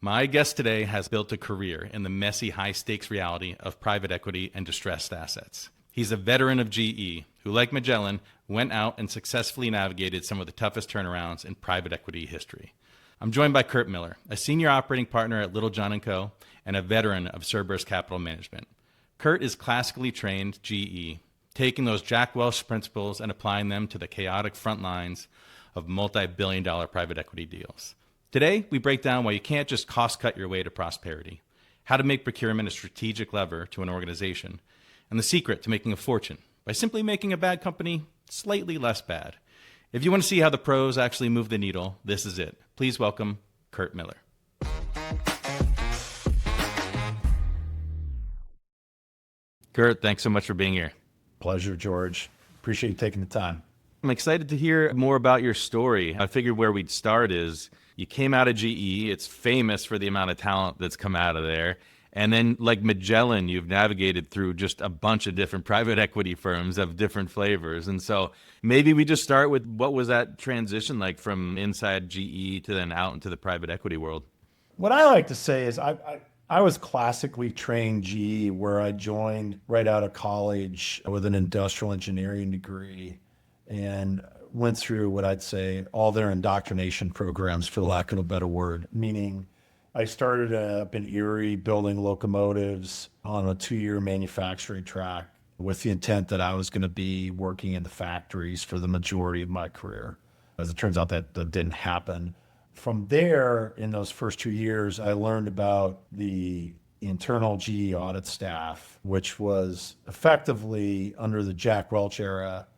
My guest today has built a career in the messy, high-stakes reality of private equity and distressed assets. He's a veteran of GE who, like Magellan, went out and successfully navigated some of the toughest turnarounds in private equity history. I'm joined by Curt Miller, a senior operating partner at Littlejohn Co and a veteran of Cerberus Capital Management. Curt is classically trained GE, taking those Jack Welch principles and applying them to the chaotic front lines of multi-billion-dollar private equity deals. Today, we break down why you can't just cost-cut your way to prosperity, how to make procurement a strategic lever to an organization, and the secret to making a fortune by simply making a bad company slightly less bad. If you want to see how the pros actually move the needle, this is it. Please welcome Curt Miller. Curt, thanks so much for being here. Pleasure, George. Appreciate you taking the time. I'm excited to hear more about your story. I figured where we'd start is you came out of GE. It's famous for the amount of talent that's come out of there. And then, like Magellan, you've navigated through just a bunch of different private equity firms of different flavors. And so maybe we just start with what was that transition like from inside GE to then out into the private equity world? What I like to say is I was classically trained GE, where I joined right out of college with an industrial engineering degree and went through what I'd say all their indoctrination programs, for lack of a better word, meaning I started up in Erie building locomotives on a 2-year manufacturing track with the intent that I was going to be working in the factories for the majority of my career. As it turns out, that didn't happen. From there, in those first 2 years, I learned about the internal GE audit staff, which was effectively under the Jack Welch era.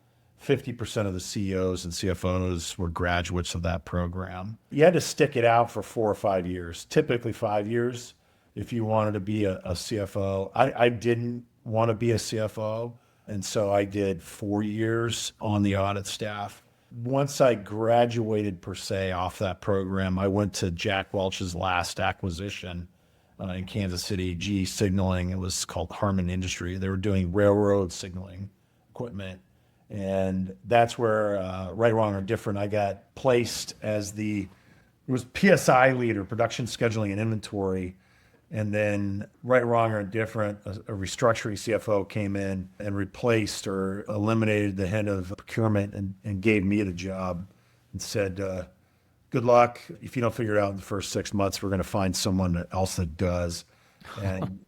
50% of the CEOs and CFOs were graduates of that program. You had to stick it out for 4 or 5 years, typically 5 years, if you wanted to be a CFO. I didn't want to be a CFO, and so I did 4 years on the audit staff. Once I graduated, per se, off that program, I went to Jack Welch's last acquisition in Kansas City, GE Signaling. It was called Harman Industry. They were doing railroad signaling equipment. And that's where, right, wrong, or different, I got placed as it was PSI leader, production, scheduling, and inventory. And then, right, wrong, or different, a restructuring CFO came in and replaced or eliminated the head of procurement and gave me the job and said, good luck. If you don't figure it out in the first 6 months, we're going to find someone else that does. And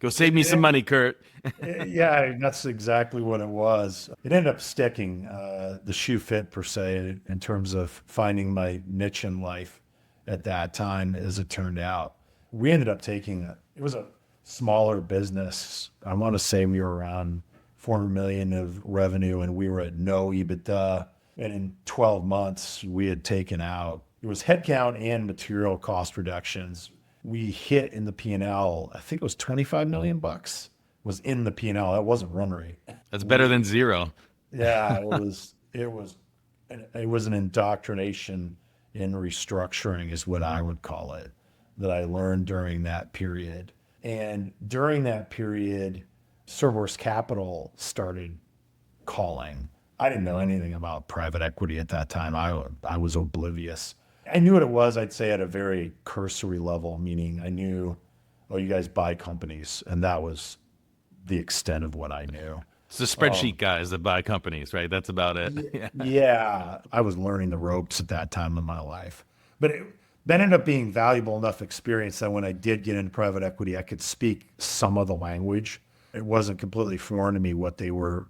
go save me some money, Curt. Yeah, that's exactly what it was. It ended up sticking. The shoe fit, per se, in terms of finding my niche in life at that time, as it turned out. We ended up it was a smaller business. I want to say we were around $400 million of revenue, and we were at no EBITDA. And in 12 months, we had taken out, it was headcount and material cost reductions. We hit in the P&L, I think it was $25 million was in the P&L. That wasn't run rate. That's better than zero. Yeah, it was an indoctrination in restructuring, is what I would call it, that I learned during that period. And during that period, Cerberus Capital started calling. I didn't know anything about private equity at that time. I was oblivious. I knew what it was, I'd say, at a very cursory level, meaning I knew, oh, you guys buy companies. And that was the extent of what I knew. It's the spreadsheet guys that buy companies, right? That's about it. Yeah. I was learning the ropes at that time in my life. But that ended up being valuable enough experience that when I did get into private equity, I could speak some of the language. It wasn't completely foreign to me what they were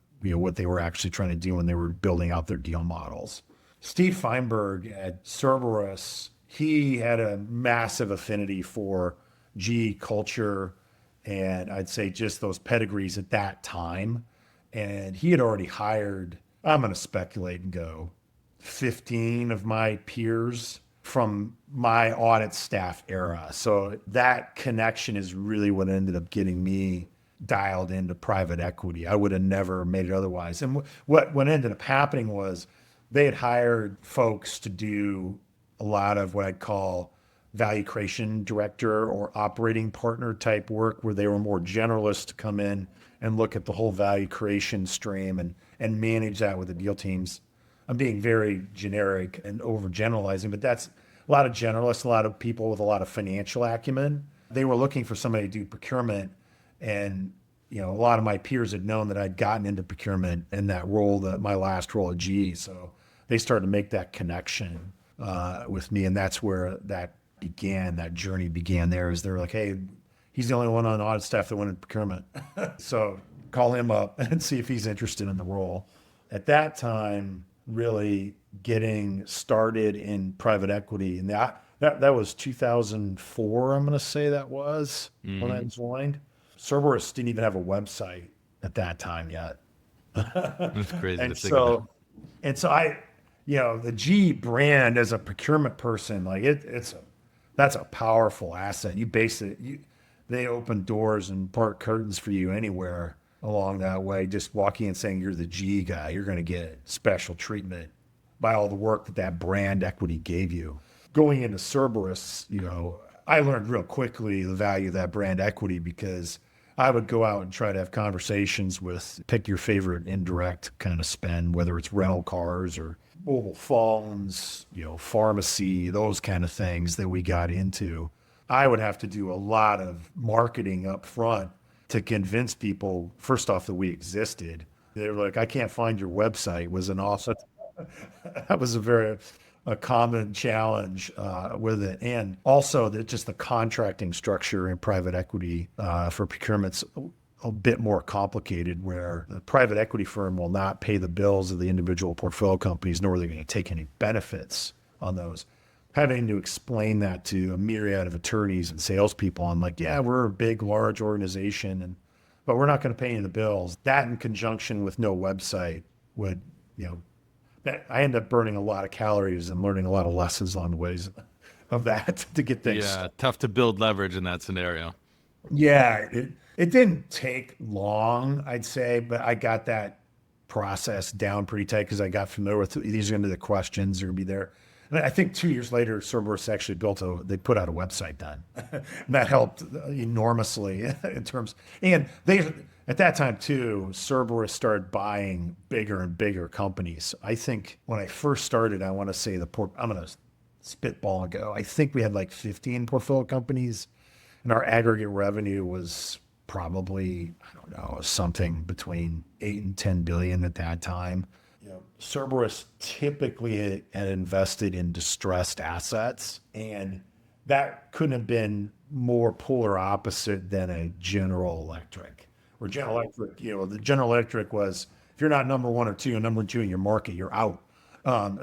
actually trying to do when they were building out their deal models. Steve Feinberg at Cerberus, he had a massive affinity for GE culture, and I'd say just those pedigrees at that time. And he had already hired, I'm going to speculate and go, 15 of my peers from my audit staff era. So that connection is really what ended up getting me dialed into private equity. I would have never made it otherwise. And what ended up happening was they had hired folks to do a lot of what I'd call value creation director or operating partner type work, where they were more generalists to come in and look at the whole value creation stream and manage that with the deal teams. I'm being very generic and overgeneralizing, but that's a lot of generalists, a lot of people with a lot of financial acumen. They were looking for somebody to do procurement. And, a lot of my peers had known that I'd gotten into procurement in that role, my last role at GE. So they started to make that connection with me. And that's where that journey began there. Is they're like, hey, he's the only one on audit staff that went into procurement. So call him up and see if he's interested in the role. At that time, really getting started in private equity. And that was 2004, I'm going to say that was when I joined. Cerberus didn't even have a website at that time yet. That's crazy And to think about. so I, the G brand as a procurement person, like that's a powerful asset. They open doors and part curtains for you anywhere along that way. Just walking and saying you're the G guy, you're going to get special treatment by all the work that brand equity gave you. Going into Cerberus, I learned real quickly the value of that brand equity because I would go out and try to have conversations with, pick your favorite indirect kind of spend, whether it's rental cars or mobile phones, pharmacy, those kind of things that we got into. I would have to do a lot of marketing up front to convince people, first off, that we existed. They were like, I can't find your website, was an awesome. That was a common challenge with it. And also just the contracting structure in private equity for procurement's a bit more complicated, where the private equity firm will not pay the bills of the individual portfolio companies, nor are they going to take any benefits on those. Having to explain that to a myriad of attorneys and salespeople, I'm like, yeah, we're a big, large organization, but we're not going to pay you the bills. That in conjunction with no website would, I ended up burning a lot of calories and learning a lot of lessons along the ways of that to get things. Yeah, tough to build leverage in that scenario. Yeah, it didn't take long, I'd say, but I got that process down pretty tight because I got familiar with these are going to be the questions that are going to be there. And I think 2 years later, Cerberus actually they put out a website then. And that helped enormously in terms, and at that time too, Cerberus started buying bigger and bigger companies. I think when I first started, I want to say I'm going to spitball and go, I think we had like 15 portfolio companies and our aggregate revenue was probably, I don't know, something between 8 and 10 billion at that time. Cerberus typically had invested in distressed assets, and that couldn't have been more polar opposite than a General Electric. Where General Electric, the General Electric was, if you're not number one or two, number two in your market, you're out.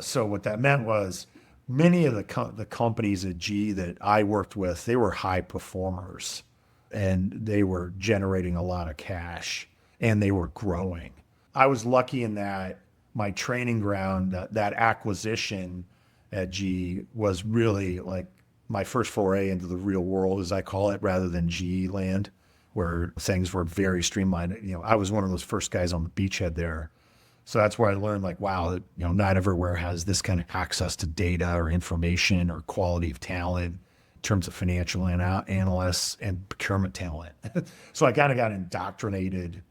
So what that meant was many of the companies at G that I worked with, they were high performers, and they were generating a lot of cash, and they were growing. I was lucky in that my training ground, that acquisition at G was really like my first foray into the real world, as I call it, rather than G land, where things were very streamlined. I was one of those first guys on the beachhead there. So that's where I learned like, wow, not everywhere has this kind of access to data or information or quality of talent in terms of financial analysts and procurement talent. So I kind of got indoctrinated,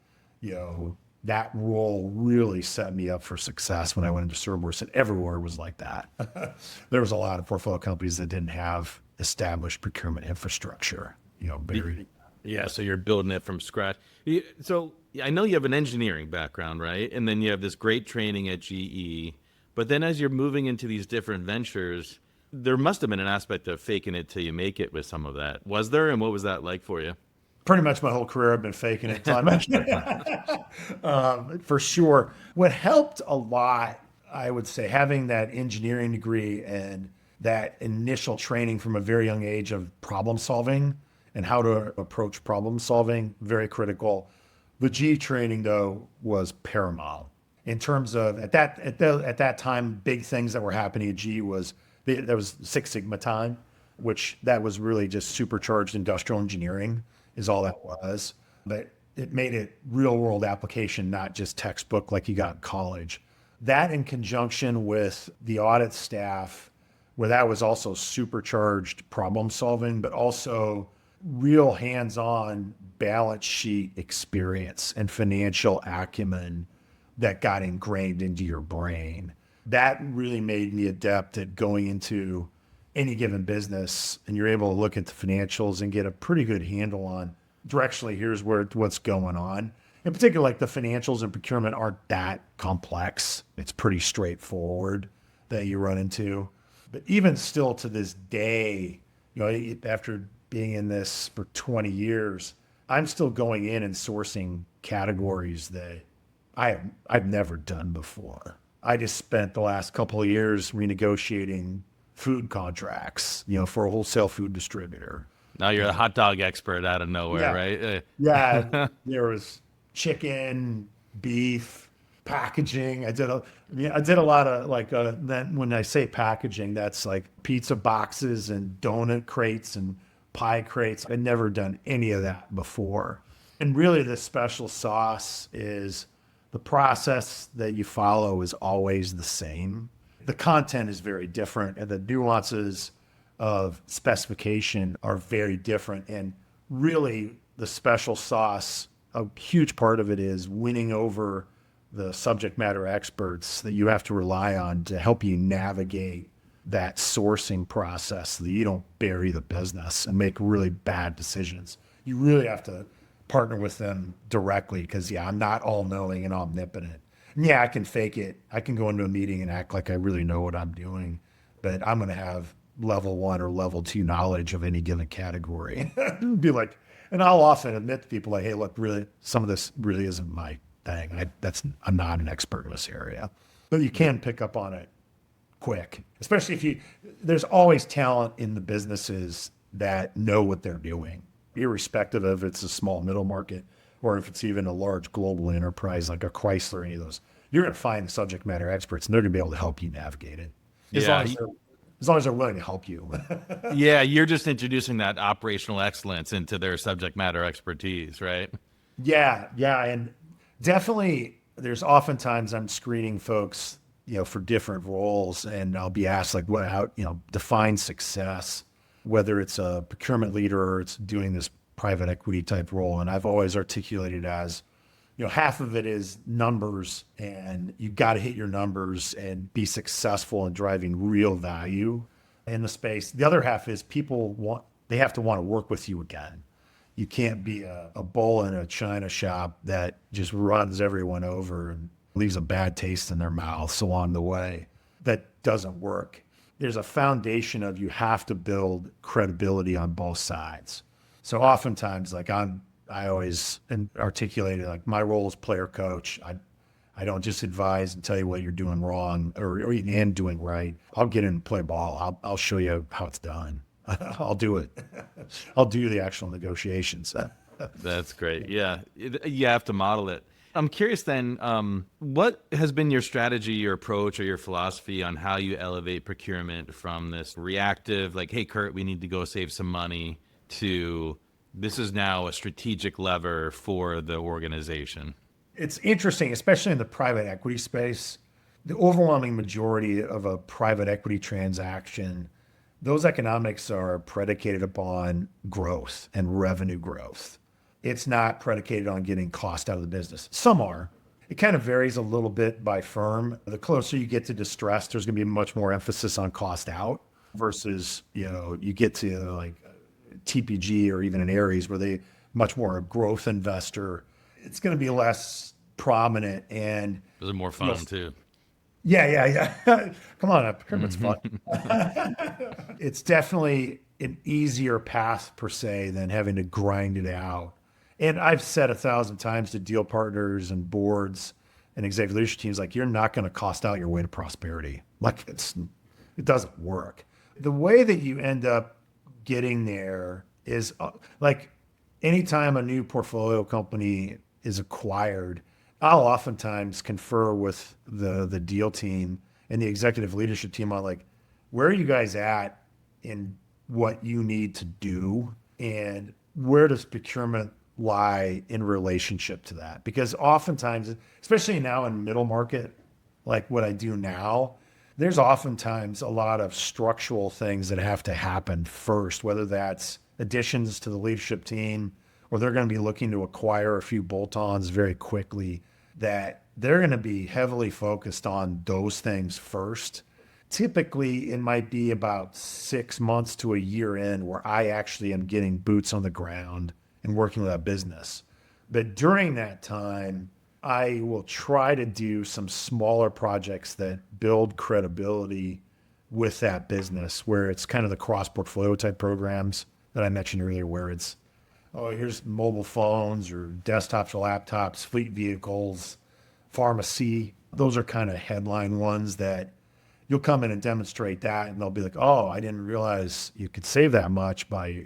that role really set me up for success when I went into Cerberus, and everywhere was like that. There was a lot of portfolio companies that didn't have established procurement infrastructure, Yeah, so you're building it from scratch. So I know you have an engineering background, right? And then you have this great training at GE. But then as you're moving into these different ventures, there must have been an aspect of faking it till you make it with some of that. Was there? And what was that like for you? Pretty much my whole career, I've been faking it. For sure. What helped a lot, I would say, having that engineering degree and that initial training from a very young age of problem solving and how to approach problem solving, very critical. The G training, though, was paramount in terms of at that time, big things that were happening at G was there was Six Sigma time, which that was really just supercharged industrial engineering is all that was. But it made it real world application, not just textbook like you got in college. That in conjunction with the audit staff, where that was also supercharged problem solving, but also real hands-on balance sheet experience and financial acumen that got ingrained into your brain. That really made me adept at going into any given business, and you're able to look at the financials and get a pretty good handle on directionally, here's what's going on. In particular, like the financials and procurement aren't that complex. It's pretty straightforward that you run into. But even still to this day, after being in this for 20 years, I'm still going in and sourcing categories that I've never done before. I just spent the last couple of years renegotiating food contracts, for a wholesale food distributor. Now you're a hot dog expert out of nowhere, right? Yeah, there was chicken, beef, packaging. I did a lot of then when I say packaging, that's like pizza boxes and donut crates and pie crates. I'd never done any of that before. And really the special sauce is the process that you follow is always the same. The content is very different and the nuances of specification are very different. And really the special sauce, a huge part of it is winning over the subject matter experts that you have to rely on to help you navigate that sourcing process so that you don't bury the business and make really bad decisions. You really have to partner with them directly because, I'm not all knowing and omnipotent. And I can fake it. I can go into a meeting and act like I really know what I'm doing, but I'm going to have level 1 or level 2 knowledge of any given category. Be like, and I'll often admit to people like, hey, look, really, some of this really isn't my thing. I'm not an expert in this area, but you can pick up on it quick, especially there's always talent in the businesses that know what they're doing, irrespective of if it's a small middle market or if it's even a large global enterprise like a Chrysler or any of those. You're going to find subject matter experts and they're going to be able to help you navigate it. As long as they're willing to help you. Yeah, you're just introducing that operational excellence into their subject matter expertise, right? Yeah. And definitely there's oftentimes I'm screening folks, for different roles and I'll be asked like, define success, whether it's a procurement leader or it's doing this private equity type role. And I've always articulated as, half of it is numbers and you've got to hit your numbers and be successful in driving real value in the space. The other half is they have to want to work with you again. You can't be a bull in a china shop that just runs everyone over and leaves a bad taste in their mouths along the way. That doesn't work. There's a foundation of you have to build credibility on both sides. So oftentimes, I always articulate it like my role as player coach. I don't just advise and tell you what you're doing wrong or and doing right. I'll get in and play ball. I'll show you how it's done. I'll do it. I'll do the actual negotiations. That's great. Yeah, you have to model it. I'm curious then, what has been your strategy, your approach, or your philosophy on how you elevate procurement from this reactive, like, hey, Curt, we need to go save some money, to this is now a strategic lever for the organization? It's interesting, especially in the private equity space. The overwhelming majority of a private equity transaction, those economics are predicated upon growth and revenue growth. It's not predicated on getting cost out of the business. Some are. It kind of varies a little bit by firm. The closer you get to distress, there's going to be much more emphasis on cost out versus, you get to like TPG or even an Ares where they much more a growth investor. It's going to be less prominent and those are more fun too. Yeah. Come on, procurement's fun. It's definitely an easier path per se than having to grind it out. And I've said 1,000 times to deal partners and boards and executive leadership teams, like, you're not going to cost out your way to prosperity. Like, it doesn't work. The way that you end up getting there is like anytime a new portfolio company is acquired, I'll oftentimes confer with the deal team and the executive leadership team on like, where are you guys at in what you need to do and where does procurement lie in relationship to that? Because oftentimes, especially now in middle market, like what I do now, there's oftentimes a lot of structural things that have to happen first, whether that's additions to the leadership team or they're going to be looking to acquire a few bolt-ons very quickly, that they're going to be heavily focused on those things first. typically it might be about 6 months to a year in where I actually am getting boots on the ground and working with that business. But during that time, I will try to do some smaller projects that build credibility with that business, where it's kind of the cross portfolio type programs that I mentioned earlier, where it's, oh, here's mobile phones or desktops or laptops, fleet vehicles, pharmacy. Those are kind of headline ones that you'll come in and demonstrate that, and they'll be like, oh, I didn't realize you could save that much by,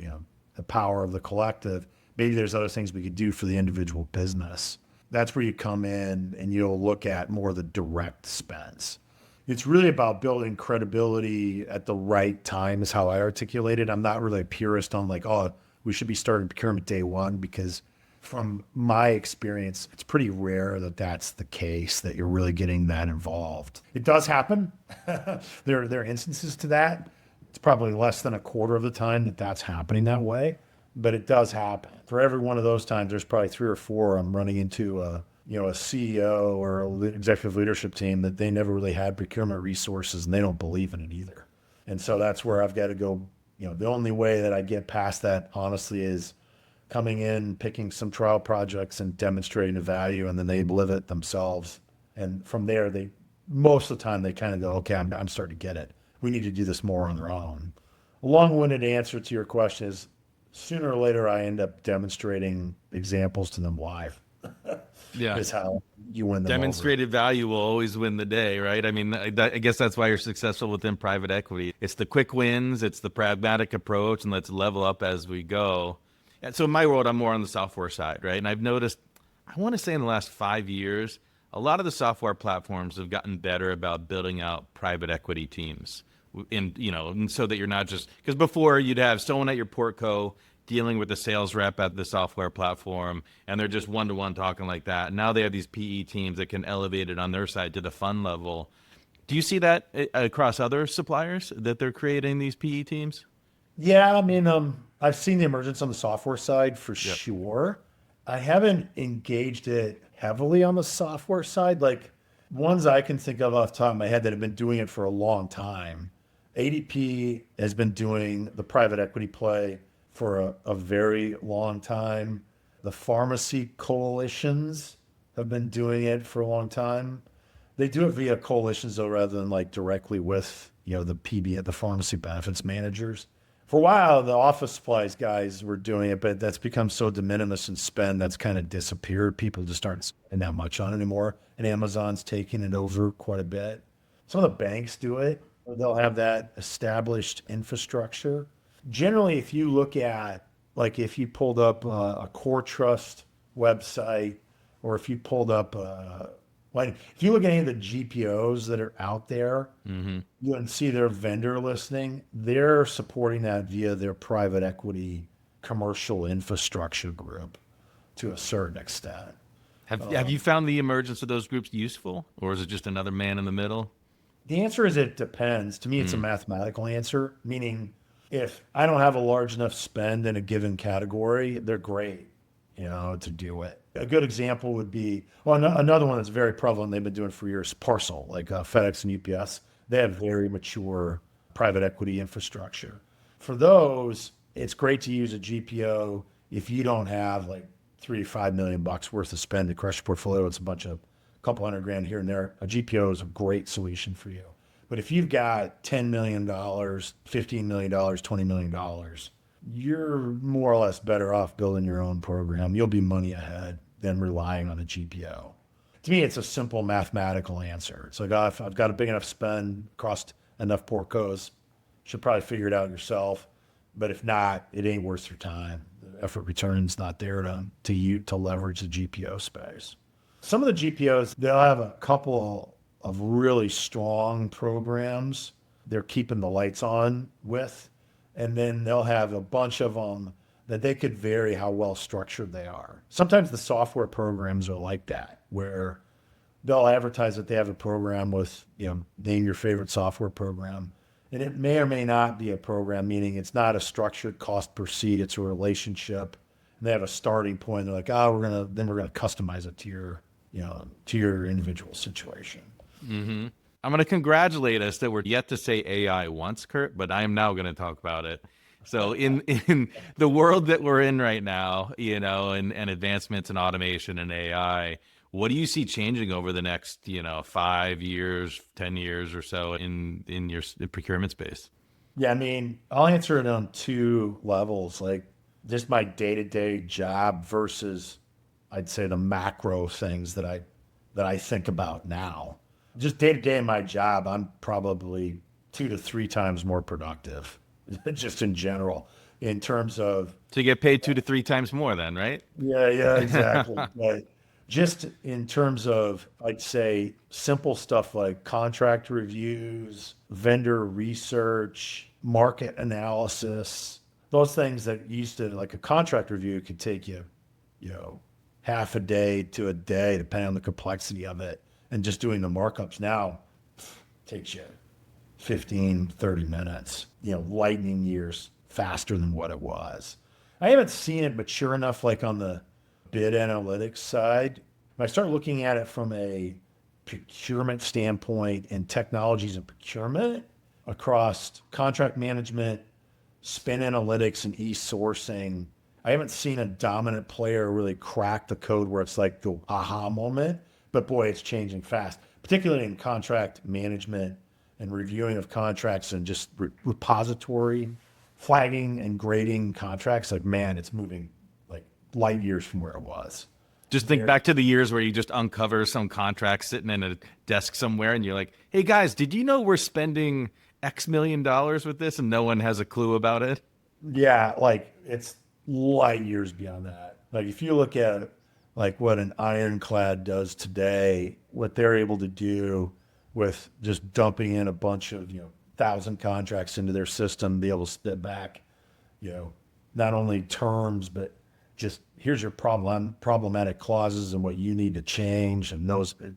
the power of the collective. Maybe there's other things we could do for the individual business. That's where you come in and you'll look at more of the direct spends. It's really about building credibility at the right time is how I articulate it. I'm not really a purist on like, oh, we should be starting procurement day one, because from my experience, it's pretty rare that that's the case, that you're really getting that involved. It does happen. There are instances to that. It's probably less than a quarter of the time that that's happening that way, but it does happen. For every one of those times, there's probably 3 or 4 I'm running into a CEO or an executive leadership team that they never really had procurement resources and they don't believe in it either. And so that's where I've got to go. The only way that I get past that, honestly, is coming in, picking some trial projects and demonstrating the value, and then they live it themselves. And from there, most of the time, they kind of go, okay, I'm starting to get it. We need to do this more on their own. A long-winded answer to your question is, sooner or later, I end up demonstrating examples to them live. Yeah. Is how you win them Demonstrated value will always win the day, right? I mean, I guess that's why you're successful within private equity. It's the quick wins, it's the pragmatic approach, and let's level up as we go. And so in my world, I'm more on the software side, right? And I've noticed, I want to say in the last 5 years, a lot of the software platforms have gotten better about building out private equity teams. And so that you're not just, because before you'd have someone at your portco dealing with the sales rep at the software platform, and they're just one-to-one talking like that. Now they have these PE teams that can elevate it on their side to the fund level. Do you see that across other suppliers, that they're creating these PE teams? Yeah, I mean, I've seen the emergence on the software side for sure. I haven't engaged it heavily on the software side. Like ones I can think of off the top of my head that have been doing it for a long time. ADP has been doing the private equity play for a very long time. The pharmacy coalitions have been doing it for a long time. They do it via coalitions though, rather than like directly with, the PB, the pharmacy benefits managers. For a while, the office supplies guys were doing it, but that's become so de minimis in spend that's kind of disappeared. People just aren't spending that much on it anymore. And Amazon's taking it over quite a bit. Some of the banks do it. They'll have that established infrastructure. Generally, if you look at, like if you pulled up a Core Trust website, or if you pulled up, if you look at any of the GPOs that are out there, you can see their vendor listing. They're supporting that via their private equity commercial infrastructure group to a certain extent. Have you found the emergence of those groups useful, or is it just another man in the middle? The answer is it depends. To me, it's a mathematical answer, meaning if I don't have a large enough spend in a given category, they're great, to do it. A good example would be, another one that's very prevalent, they've been doing for years, parcel, like FedEx and UPS. They have very mature private equity infrastructure. For those, it's great to use a GPO if you don't have like $3 to $5 million worth of spend to crush your portfolio. It's a couple $100,000 here and there. A GPO is a great solution for you. But if you've got $10 million, $15 million, $20 million, you're more or less better off building your own program. You'll be money ahead than relying on a GPO. To me, it's a simple mathematical answer. It's like, if I've got a big enough spend across enough portcos, should probably figure it out yourself. But if not, it ain't worth your time. The effort return's not there to leverage the GPO space. Some of the GPOs, they'll have a couple of really strong programs they're keeping the lights on with. And then they'll have a bunch of them that they could vary how well structured they are. Sometimes the software programs are like that, where they'll advertise that they have a program with, name your favorite software program. And it may or may not be a program, meaning it's not a structured cost per seat, it's a relationship. And they have a starting point. They're like, we're gonna customize it to your individual situation. Mm-hmm. I'm going to congratulate us that we're yet to say AI once, Curt, but I am now going to talk about it. So in the world that we're in right now, and advancements in automation and AI, what do you see changing over the next, 5 years, 10 years or so in your procurement space? Yeah, I mean, I'll answer it on two levels, like just my day-to-day job versus I'd say the macro things that I think about now. Just day-to-day in my job, I'm probably 2 to 3 times more productive, just in general, in terms of So you get paid 2 to 3 times more then, right? yeah, exactly. But just in terms of, I'd say, simple stuff like contract reviews, vendor research, market analysis, those things that used to, like a contract review could take you, you know, half a day to a day, depending on the complexity of it. And just doing the markups now takes you 15, 30 minutes, lightning years faster than what it was. I haven't seen it mature enough, like on the bid analytics side. When I start looking at it from a procurement standpoint and technologies and procurement across contract management, spend analytics, and e-sourcing, I haven't seen a dominant player really crack the code where it's like the aha moment. But boy, it's changing fast, particularly in contract management and reviewing of contracts and just repository flagging and grading contracts. Like, man, it's moving like light years from where it was. Just think back to the years where you just uncover some contract sitting in a desk somewhere and you're like, hey guys, did you know we're spending X million dollars with this and no one has a clue about it? Yeah, like it's light years beyond that. Like if you look at like what an ironclad does today, what they're able to do with just dumping in a bunch of, 1,000 contracts into their system, be able to step back, not only terms, but just here's your problematic clauses and what you need to change. And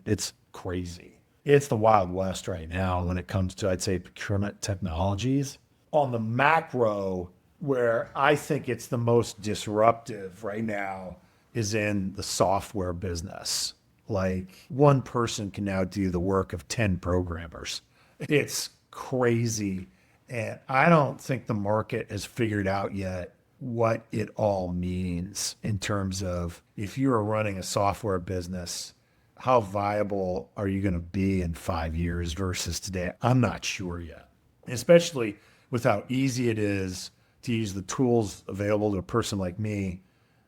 it's crazy. It's the Wild West right now when it comes to, I'd say, procurement technologies. On the macro, where I think it's the most disruptive right now is in the software business. Like one person can now do the work of 10 programmers. It's crazy. And I don't think the market has figured out yet what it all means in terms of if you are running a software business, how viable are you going to be in 5 years versus today? I'm not sure yet, especially with how easy it is to use the tools available to a person like me,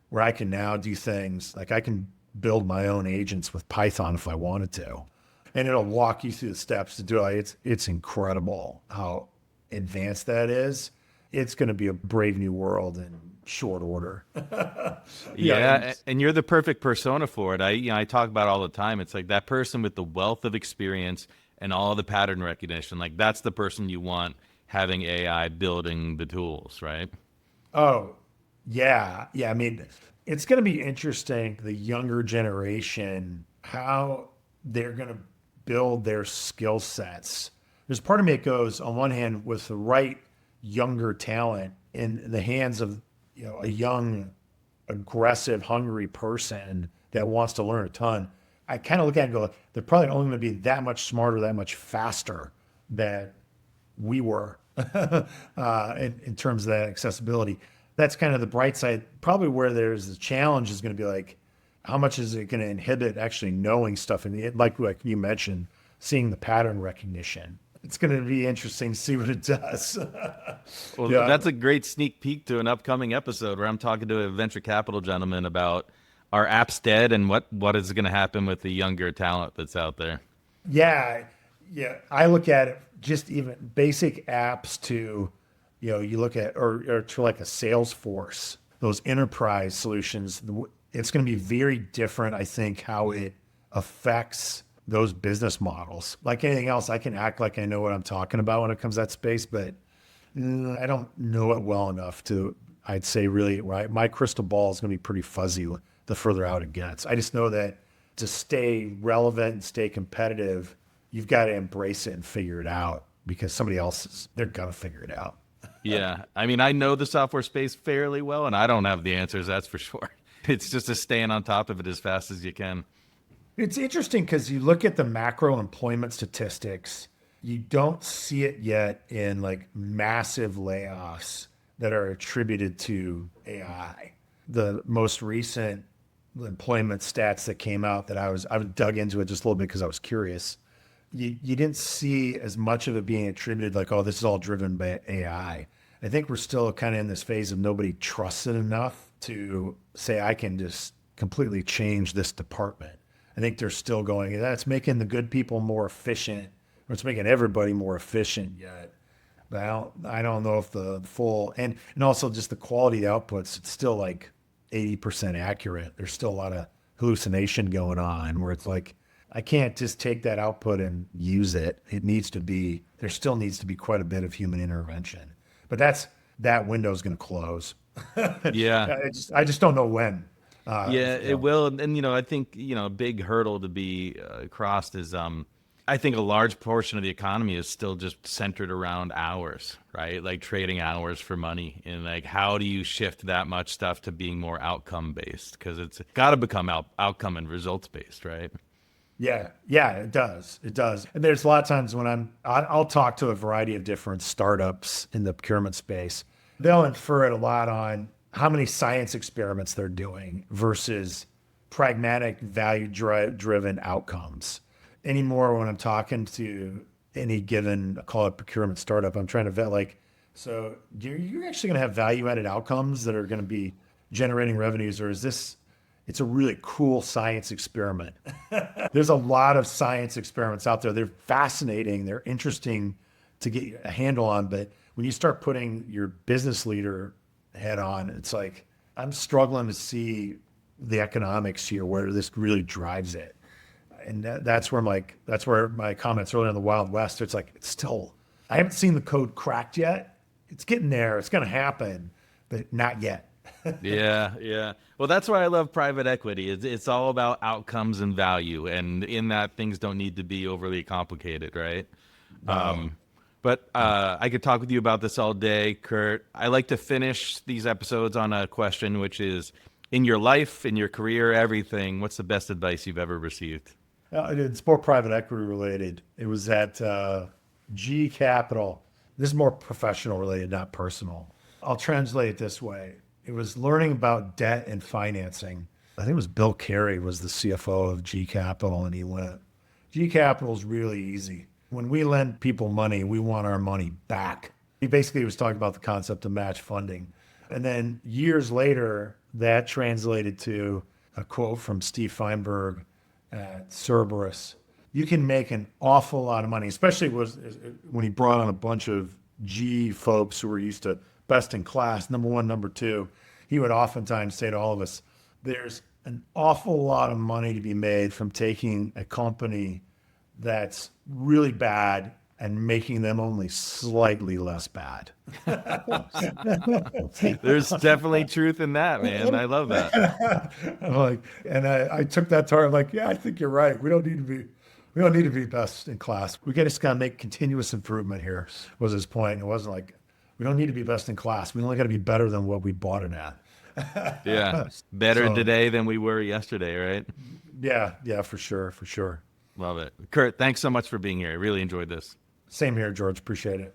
where I can now do things like I can build my own agents with Python if I wanted to, and it'll walk you through the steps to do it. It's incredible how advanced that is. It's going to be a brave new world in short order. Yeah, and you're the perfect persona for it. I talk about it all the time. It's like that person with the wealth of experience and all the pattern recognition. Like that's the person you want having AI building the tools, right? Oh, yeah. Yeah. I mean, it's going to be interesting, the younger generation, how they're going to build their skill sets. There's part of me that goes, on one hand, with the right younger talent in the hands of a young, aggressive, hungry person that wants to learn a ton. I kind of look at it and go, they're probably only going to be that much smarter, that much faster than we were in terms of that accessibility. That's kind of the bright side. Probably where there's the challenge is going to be like, how much is it going to inhibit actually knowing stuff? And like you mentioned, seeing the pattern recognition. It's going to be interesting to see what it does. Well, yeah. That's a great sneak peek to an upcoming episode where I'm talking to a venture capital gentleman about are apps dead and what is going to happen with the younger talent that's out there. Yeah. I look at it just even basic apps to, you look at, or to like a Salesforce, those enterprise solutions. It's going to be very different, I think, how it affects those business models. Like anything else, I can act like I know what I'm talking about when it comes to that space, but I don't know it well enough to, I'd say really, right? My crystal ball is going to be pretty fuzzy the further out it gets. I just know that to stay relevant and stay competitive, you've got to embrace it and figure it out because somebody else they're going to figure it out. Yeah. I mean, I know the software space fairly well and I don't have the answers, that's for sure. It's just a staying on top of it as fast as you can. It's interesting because you look at the macro employment statistics, you don't see it yet in like massive layoffs that are attributed to AI. The most recent employment stats that came out that I dug into it just a little bit because I was curious. You didn't see as much of it being attributed like, oh, this is all driven by AI. I think we're still kind of in this phase of nobody trusts it enough to say, I can just completely change this department. I think they're still going, that's making the good people more efficient, or it's making everybody more efficient yet. But I don't know if the full, and also just the quality of the outputs, it's still like 80% accurate. There's still a lot of hallucination going on where it's like, I can't just take that output and use it. There still needs to be quite a bit of human intervention. But that window is going to close. Yeah. I just don't know when. Yeah, it will. And, I think, a big hurdle to be crossed is, I think a large portion of the economy is still just centered around hours, right? Like trading hours for money. And like, how do you shift that much stuff to being more outcome based? Because it's got to become outcome and results based, right? Yeah, it does. It does. And there's a lot of times when I'll talk to a variety of different startups in the procurement space. They'll infer it a lot on how many science experiments they're doing versus pragmatic, value-driven outcomes. Anymore, when I'm talking to any given, call it procurement startup, I'm trying to vet like, so you're actually going to have value-added outcomes that are going to be generating revenues, or is this? It's a really cool science experiment. There's a lot of science experiments out there. They're fascinating. They're interesting to get a handle on. But when you start putting your business leader head on, it's like, I'm struggling to see the economics here where this really drives it. And that's where my comments earlier in the Wild West, it's like, I haven't seen the code cracked yet. It's getting there. It's going to happen, but not yet. Yeah. Well, that's why I love private equity. It's all about outcomes and value, and in that, things don't need to be overly complicated, right? No. But I could talk with you about this all day, Curt. I like to finish these episodes on a question, which is, in your life, in your career, everything, what's the best advice you've ever received? It's more private equity related. It was at G Capital. This is more professional related, not personal. I'll translate it this way. It was learning about debt and financing. I think it was Bill Carey was the CFO of G Capital, and he went, G Capital is really easy. When we lend people money, we want our money back. He basically was talking about the concept of match funding. And then years later, that translated to a quote from Steve Feinberg at Cerberus. You can make an awful lot of money, especially when he brought on a bunch of G folks who were used to best in class, number one, number two. He would oftentimes say to all of us, there's an awful lot of money to be made from taking a company that's really bad and making them only slightly less bad. There's definitely truth in that, man. I love that. I'm like, and I took that to heart. I'm like, yeah, I think you're right. We don't need to be best in class. We just gotta make continuous improvement here, was his point. It wasn't like, we don't need to be best in class. We only got to be better than what we bought it at. Yeah. Better today than we were yesterday, right? Yeah, for sure. Love it. Curt, thanks so much for being here. I really enjoyed this. Same here, George. Appreciate it.